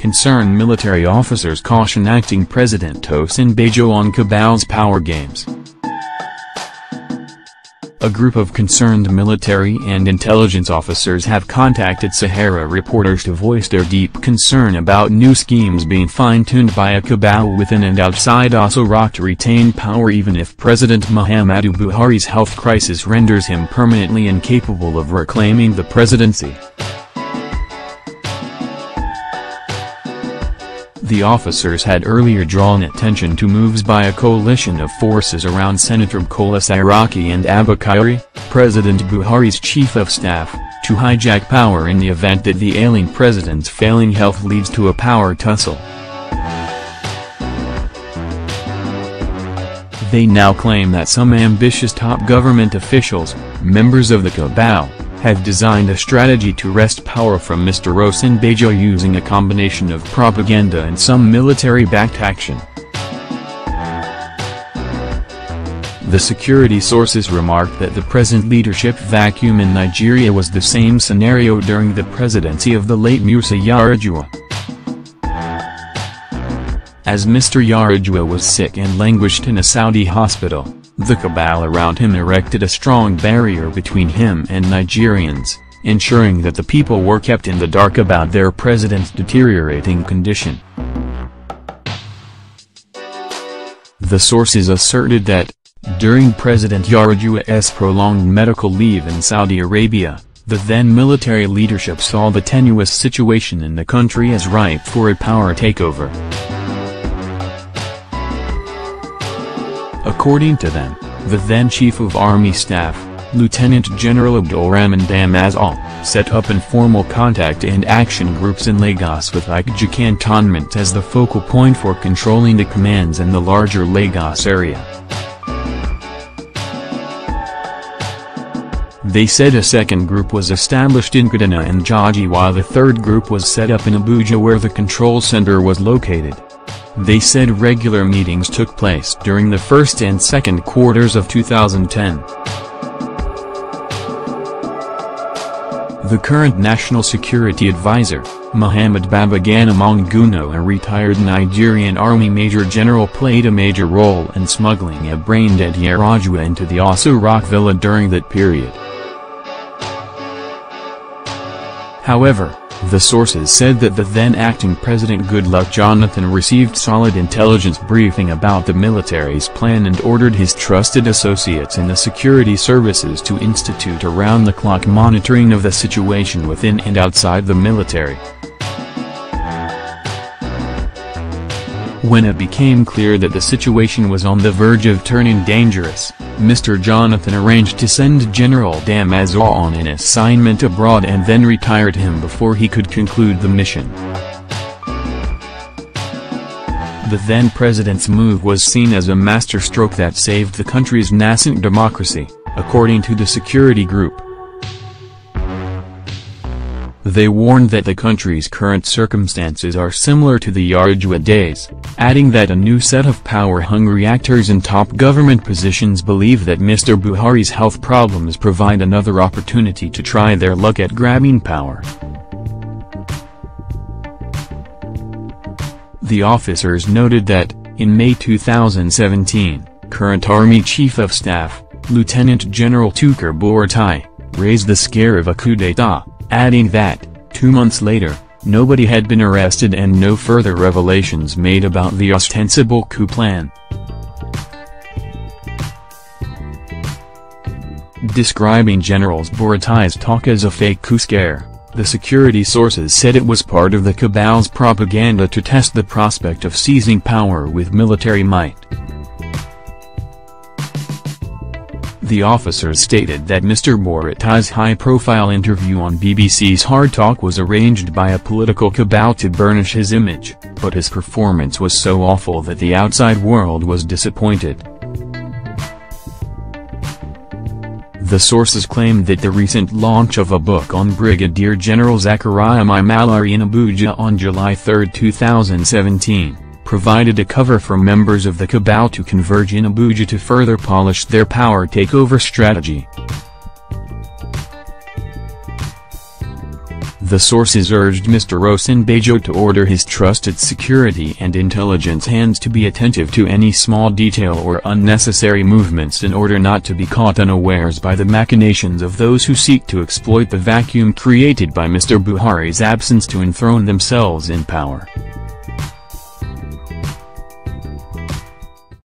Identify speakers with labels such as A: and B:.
A: concerned military officers caution acting President Osinbajo on Cabal's power games. A group of concerned military and intelligence officers have contacted SaharaReporters to voice their deep concern about new schemes being fine-tuned by a cabal within and outside Aso Rock to retain power even if President Muhammadu Buhari's health crisis renders him permanently incapable of reclaiming the presidency. The officers had earlier drawn attention to moves by a coalition of forces around Senator Bukola Saraki and Abba Kyari, President Buhari's chief of staff, to hijack power in the event that the ailing president's failing health leads to a power tussle. They now claim that some ambitious top government officials, members of the cabal, have designed a strategy to wrest power from Mr. Osinbajo using a combination of propaganda and some military-backed action. The security sources remarked that the present leadership vacuum in Nigeria was the same scenario during the presidency of the late Musa Yar'Adua. As Mr. Yar'Adua was sick and languished in a Saudi hospital, the cabal around him erected a strong barrier between him and Nigerians, ensuring that the people were kept in the dark about their president's deteriorating condition. The sources asserted that, during President Yar'Adua's prolonged medical leave in Saudi Arabia, the then military leadership saw the tenuous situation in the country as ripe for a power takeover. According to them, the then Chief of Army Staff, Lieutenant General Abdulrahman Damazal, set up informal contact and action groups in Lagos with Ikeja Cantonment as the focal point for controlling the commands in the larger Lagos area. They said a second group was established in Kaduna and Jaji while the third group was set up in Abuja where the control center was located. They said regular meetings took place during the first and second quarters of 2010. The current National Security Advisor, Muhammad Babagana Monguno, a retired Nigerian Army Major General, played a major role in smuggling a brain-dead Yar'Adua into the Aso Rock villa during that period. However, the sources said that the then acting President Goodluck Jonathan received solid intelligence briefing about the military's plan and ordered his trusted associates in the security services to institute around-the-clock monitoring of the situation within and outside the military. When it became clear that the situation was on the verge of turning dangerous, Mr. Jonathan arranged to send General Damazal on an assignment abroad and then retired him before he could conclude the mission. The then president's move was seen as a masterstroke that saved the country's nascent democracy, according to the security group. They warned that the country's current circumstances are similar to the Yar'Adua days, adding that a new set of power-hungry actors in top government positions believe that Mr. Buhari's health problems provide another opportunity to try their luck at grabbing power. The officers noted that, in May 2017, current Army Chief of Staff, Lieutenant General Tukur Buratai, raised the scare of a coup d'etat, adding that, 2 months later, nobody had been arrested and no further revelations made about the ostensible coup plan. Describing General Buratai's talk as a fake coup scare, the security sources said it was part of the cabal's propaganda to test the prospect of seizing power with military might. The officers stated that Mr. Buratai's high-profile interview on BBC's Hard Talk was arranged by a political cabal to burnish his image, but his performance was so awful that the outside world was disappointed. The sources claimed that the recent launch of a book on Brigadier General Zakaria Malari in Abuja on July 3, 2017, provided a cover for members of the cabal to converge in Abuja to further polish their power takeover strategy. The sources urged Mr. Osinbajo to order his trusted security and intelligence hands to be attentive to any small detail or unnecessary movements in order not to be caught unawares by the machinations of those who seek to exploit the vacuum created by Mr. Buhari's absence to enthrone themselves in power.